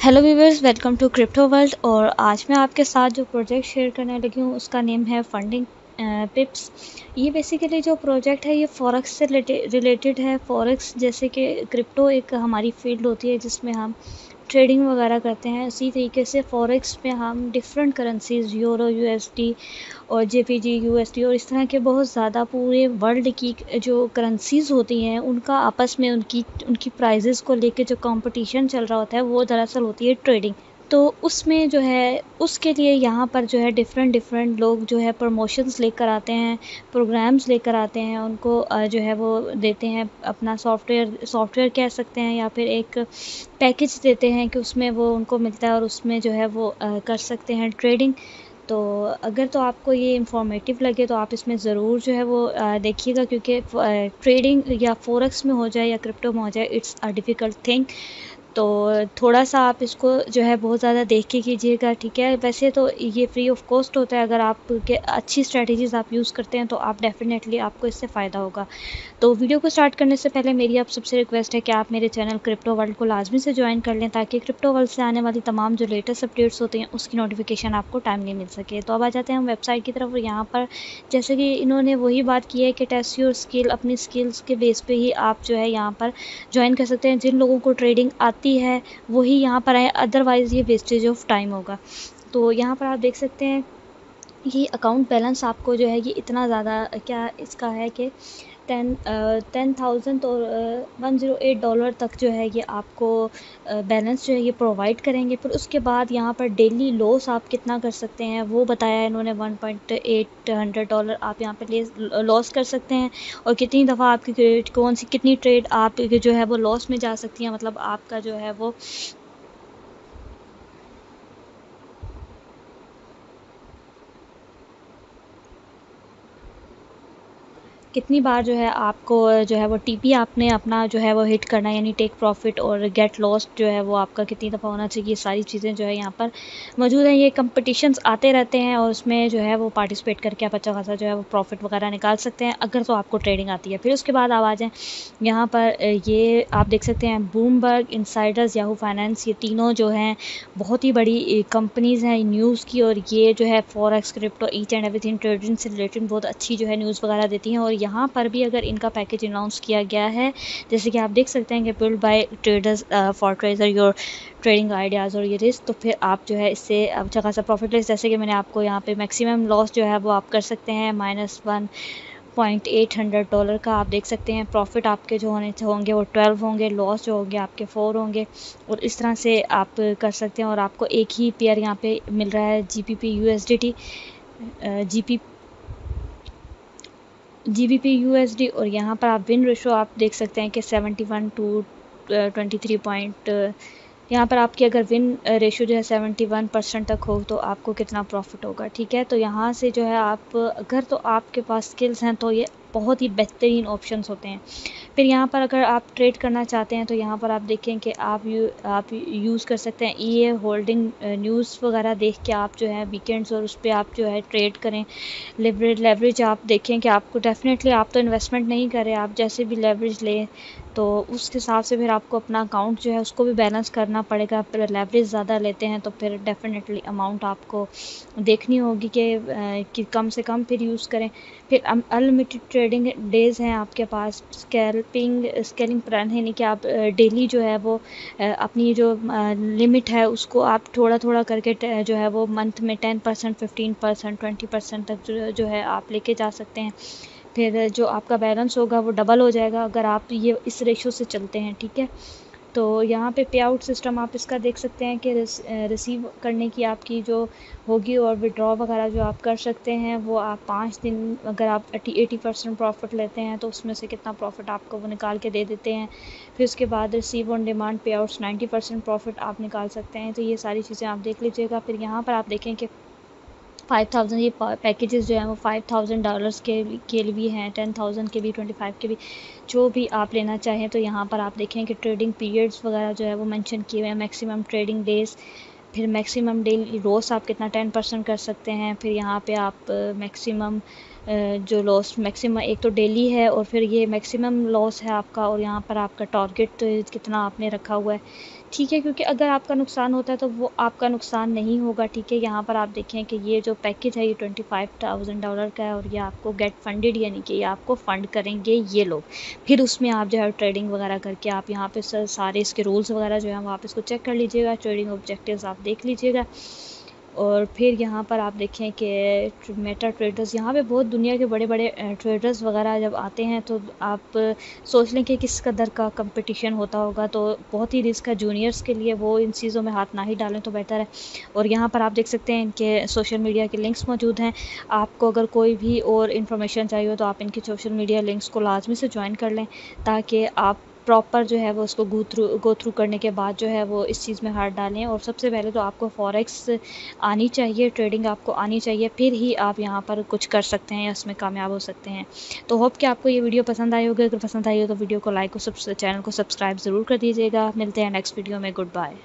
Hello viewers, welcome to crypto world. और आज मैं आपके साथ जो प्रोजेक्ट शेयर करने लगी हूँ उसका नेम है फंडिंग पिप्स। ये बेसिकली जो प्रोजेक्ट है ये फॉरेक्स से रिलेटेड है। फॉरेक्स जैसे कि क्रिप्टो एक हमारी फील्ड होती है जिसमें हम ट्रेडिंग वगैरह करते हैं, उसी तरीके से फॉरेक्स में हम डिफरेंट करेंसीज यूरो यूएसडी और जेपीजी यूएसडी और इस तरह के बहुत ज़्यादा पूरे वर्ल्ड की जो करेंसीज होती हैं उनका आपस में उनकी उनकी प्राइजेस को लेके जो कंपटीशन चल रहा होता है वो दरअसल होती है ट्रेडिंग। तो उसमें जो है उसके लिए यहाँ पर जो है डिफरेंट लोग जो है प्रमोशंस लेकर आते हैं, प्रोग्राम्स लेकर आते हैं, उनको जो है वो देते हैं अपना सॉफ्टवेयर कह सकते हैं या फिर एक पैकेज देते हैं कि उसमें वो उनको मिलता है और उसमें जो है वो कर सकते हैं ट्रेडिंग। तो अगर तो आपको ये इन्फॉर्मेटिव लगे तो आप इसमें ज़रूर जो है वो देखिएगा, क्योंकि ट्रेडिंग या फॉरेक्स में हो जाए या क्रिप्टो में हो जाए, इट्स अ डिफ़िकल्ट थिंग। तो थोड़ा सा आप इसको जो है बहुत ज़्यादा देख के कीजिएगा, ठीक है। वैसे तो ये फ्री ऑफ कॉस्ट होता है, अगर आप के अच्छी स्ट्रेटजीज़ आप यूज़ करते हैं तो आप डेफिनेटली आपको इससे फ़ायदा होगा। तो वीडियो को स्टार्ट करने से पहले मेरी आप सबसे रिक्वेस्ट है कि आप मेरे चैनल क्रिप्टो वर्ल्ड को लाजमी से ज्वाइन कर लें, ताकि क्रिप्टो वर्ल्ड से आने वाली तमाम जो लेटेस्ट अपडेट्स होती हैं उसकी नोटिफिकेशन आपको टाइमली मिल सके। तो अब आ जाते हैं हम वेबसाइट की तरफ। और यहाँ पर जैसे कि इन्होंने वही बात की है कि टेस्ट योर स्किल, अपनी स्किल्स के बेस पे ही आप जो है यहाँ पर ज्वाइन कर सकते हैं। जिन लोगों को ट्रेडिंग आती है वही यहाँ पर आए, अदरवाइज़ ये वेस्टेज ऑफ टाइम होगा। तो यहाँ पर आप देख सकते हैं ये अकाउंट बैलेंस आपको जो है ये इतना ज़्यादा क्या इसका है कि 10,000 और $108 तक जो है ये आपको बैलेंस जो है ये प्रोवाइड करेंगे। फिर उसके बाद यहाँ पर डेली लॉस आप कितना कर सकते हैं वो बताया है इन्होंने। $1,800 आप यहाँ पे लॉस कर सकते हैं, और कितनी दफ़ा आपकी कौन सी कितनी ट्रेड आप जो है वो लॉस में जा सकती हैं, मतलब आपका जो है वो कितनी बार जो है आपको जो है वो टीपी आपने अपना जो है वो हिट करना है, यानी टेक प्रॉफिट और गेट लॉस्ट जो है वो आपका कितनी दफ़ा होना चाहिए। ये सारी चीज़ें जो है यहाँ पर मौजूद हैं। ये कंपटीशंस आते रहते हैं और उसमें जो है वो पार्टिसिपेट करके आप अच्छा खासा जो है वो प्रॉफिट वगैरह निकाल सकते हैं, अगर तो आपको ट्रेडिंग आती है। फिर उसके बाद आप आ जाएँ यहाँ पर ये आप देख सकते हैं ब्लूमबर्ग, इनसाइडर्स, याहू फाइनेंस, ये तीनों जो हैं बहुत ही बड़ी कंपनीज़ हैं न्यूज़ की, और ये जो है forex, crypto, each and everything trading से रिलेटेड बहुत अच्छी जो है न्यूज़ वगैरह देती हैं। और यहाँ पर भी अगर इनका पैकेज अनाउंस किया गया है, जैसे कि आप देख सकते हैं कि build by traders for treasure your trading ideas और ये रिस्क, तो फिर आप जो है इससे अच्छा खासा प्रॉफिट ले। जैसे कि मैंने आपको यहाँ पे मैक्सिमम लॉस जो है वो आप कर सकते हैं $-1.800 का। आप देख सकते हैं प्रॉफिट आपके जो होंगे वो 12 होंगे, लॉस जो होंगे आपके 4 होंगे, और इस तरह से आप कर सकते हैं। और आपको एक ही पेयर यहाँ पे मिल रहा है GBP USDT, GBP USD। और यहाँ पर आप विन रेशो आप देख सकते हैं कि 71 to 23 पॉइंट। यहाँ पर आपकी अगर विन रेशो जो है 71% तक हो तो आपको कितना प्रॉफिट होगा, ठीक है। तो यहाँ से जो है आप अगर तो आपके पास स्किल्स हैं तो ये बहुत ही बेहतरीन ऑप्शंस होते हैं। फिर यहाँ पर अगर आप ट्रेड करना चाहते हैं तो यहाँ पर आप देखें कि आप यूज़ कर सकते हैं EA होल्डिंग न्यूज़ वगैरह देख के आप जो है वीकेंड्स और उस पर आप जो है ट्रेड करें। लेवरेज आप देखें कि आपको डेफिनेटली आप तो इन्वेस्टमेंट नहीं कर रहे, आप जैसे भी लेवरेज लें तो उस हिसाब से फिर आपको अपना अकाउंट जो है उसको भी बैलेंस करना पड़ेगा। फिर लेवरेज ज़्यादा लेते हैं तो फिर डेफिनेटली अमाउंट आपको देखनी होगी कि कम से कम फिर यूज़ करें। फिर अनलिमिटेड ट्रेडिंग डेज़ हैं आपके पास। स्केलिंग प्लान है, यानी कि आप डेली जो है वो अपनी जो लिमिट है उसको आप थोड़ा थोड़ा करके जो है वो मंथ में 10%, 15%, 20% तक जो है आप लेके जा सकते हैं। फिर जो आपका बैलेंस होगा वो डबल हो जाएगा अगर आप ये इस रेशो से चलते हैं, ठीक है। तो यहाँ पे पे आउट सिस्टम आप इसका देख सकते हैं कि रिसीव करने की आपकी जो होगी और विड्रॉ वगैरह जो आप कर सकते हैं वो आप 5 दिन अगर आप 80% प्रॉफिट लेते हैं तो उसमें से कितना प्रॉफिट आपको वो निकाल के दे देते हैं। फिर उसके बाद रिसीव ऑन डिमांड पे आउट्स 90% प्रॉफिट आप निकाल सकते हैं। तो ये सारी चीज़ें आप देख लीजिएगा। फिर यहाँ पर आप देखें कि 5,000 ये पैकेजेस जो हैं वो $5,000 के लिए भी हैं, 10,000 के भी, 25 के भी, जो भी आप लेना चाहें। तो यहाँ पर आप देखें कि ट्रेडिंग पीरियड्स वगैरह जो है वो मेंशन किए हुए हैं, मैक्सिमम ट्रेडिंग डेज, फिर मैक्सिमम डेली लॉस आप कितना 10% कर सकते हैं। फिर यहाँ पे आप मैक्सिमम जो लॉस मैक्सिमम एक तो डेली है और फिर ये मैक्सिमम लॉस है आपका, और यहाँ पर आपका टारगेट कितना आपने रखा हुआ है, ठीक है। क्योंकि अगर आपका नुकसान होता है तो वो आपका नुकसान नहीं होगा, ठीक है। यहाँ पर आप देखें कि ये जो पैकेज है ये $25,000 का है, और ये आपको गेट फंडेड, यानी कि ये आपको फ़ंड करेंगे ये लोग। फिर उसमें आप जो है ट्रेडिंग वगैरह करके आप यहाँ पे सारे इसके रूल्स वगैरह जो हैं आप इसको चेक कर लीजिएगा, ट्रेडिंग ऑब्जेक्टिव्स आप देख लीजिएगा। और फिर यहाँ पर आप देखें कि मेटा ट्रेडर्स, यहाँ पे बहुत दुनिया के बड़े बड़े ट्रेडर्स वगैरह जब आते हैं तो आप सोच लें कि किस कदर का कंपटीशन होता होगा, तो बहुत ही रिस्क है जूनियर्स के लिए, वो इन चीज़ों में हाथ ना ही डालें तो बेहतर है। और यहाँ पर आप देख सकते हैं इनके सोशल मीडिया के लिंक्स मौजूद हैं। आपको अगर कोई भी और इन्फॉर्मेशन चाहिए हो तो आप इनके सोशल मीडिया लिंक्स को लाजमी से ज्वाइन कर लें, ताकि आप प्रॉपर जो है वो उसको गो थ्रू करने के बाद जो है वो इस चीज़ में हाथ डालें। और सबसे पहले तो आपको फॉरेक्स आनी चाहिए, ट्रेडिंग आपको आनी चाहिए, फिर ही आप यहाँ पर कुछ कर सकते हैं या उसमें कामयाब हो सकते हैं। तो होप कि आपको ये वीडियो पसंद आई होगी। अगर पसंद आई हो तो वीडियो को लाइक और चैनल को सब्सक्राइब ज़रूर कर दीजिएगा। मिलते हैं नेक्स्ट वीडियो में। Good bye.